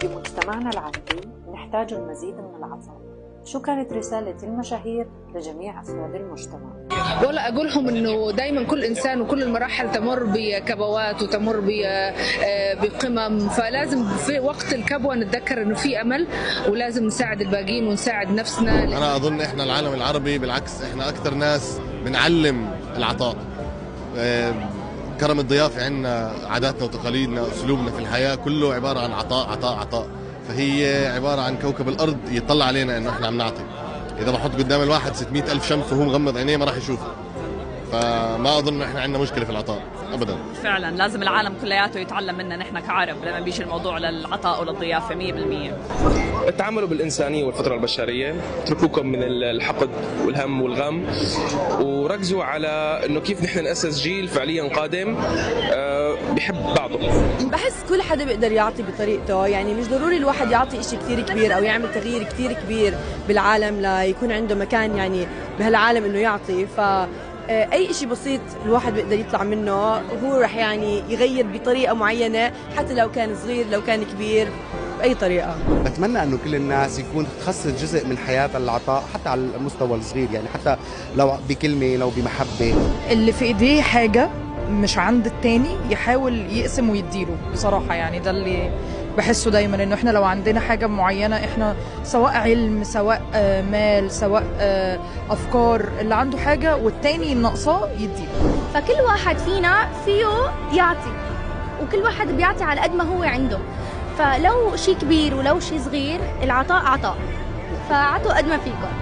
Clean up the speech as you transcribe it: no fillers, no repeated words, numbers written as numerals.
بمجتمعنا العربي نحتاج المزيد من العطاء. شو كانت رسالة المشاهير لجميع أفراد المجتمع؟ والله أقول لهم إنه دايما كل إنسان وكل المراحل تمر بكبوات وتمر بقمم، فلازم في وقت الكبوة نتذكر إنه في أمل ولازم نساعد الباقيين ونساعد نفسنا. أنا أظن إحنا العالم العربي بالعكس إحنا أكثر ناس بنعلم العطاء. كرم الضيافة عندنا، عاداتنا وتقاليدنا، أسلوبنا في الحياة كله عبارة عن عطاء عطاء عطاء، فهي عبارة عن كوكب الأرض يطلع علينا إنه إحنا عم نعطي. إذا بحط قدام الواحد 600,000 شمس وهو مغمض عينيه ما راح يشوفه، فما أظن إنه إحنا عندنا مشكلة في العطاء أبداً. فعلاً لازم العالم كلياته يتعلم منا نحن كعرب لما بيجي الموضوع للعطاء وللضيافة 100%. تعاملوا بالإنسانية والفطرة البشرية، اتركوكم من الحقد والهم والغم، وركزوا على إنه كيف نحن نأسس جيل فعلياً قادم بيحب بعضه. بحس كل حدا بيقدر يعطي بطريقته، يعني مش ضروري الواحد يعطي إشي كتير كبير أو يعمل تغيير كتير كبير بالعالم ليكون عنده مكان يعني بهالعالم إنه يعطي. أي إشي بسيط الواحد بيقدر يطلع منه هو رح يعني يغير بطريقة معينة، حتى لو كان صغير لو كان كبير بأي طريقة. بتمنى أنه كل الناس يكون تخصص جزء من حياتها للعطاء حتى على المستوى الصغير، يعني حتى لو بكلمة لو بمحبة. اللي في إيديه حاجة مش عند التاني يحاول يقسم ويديله بصراحة، يعني ده اللي بحسه دايما، انه احنا لو عندنا حاجة معينة، احنا سواء علم سواء مال سواء افكار، اللي عنده حاجة والتاني ناقصاه يديله. فكل واحد فينا فيه يعطي، وكل واحد بيعطي على قد ما هو عنده، فلو شيء كبير ولو شيء صغير العطاء عطاء، فعطوا قد ما فيكم.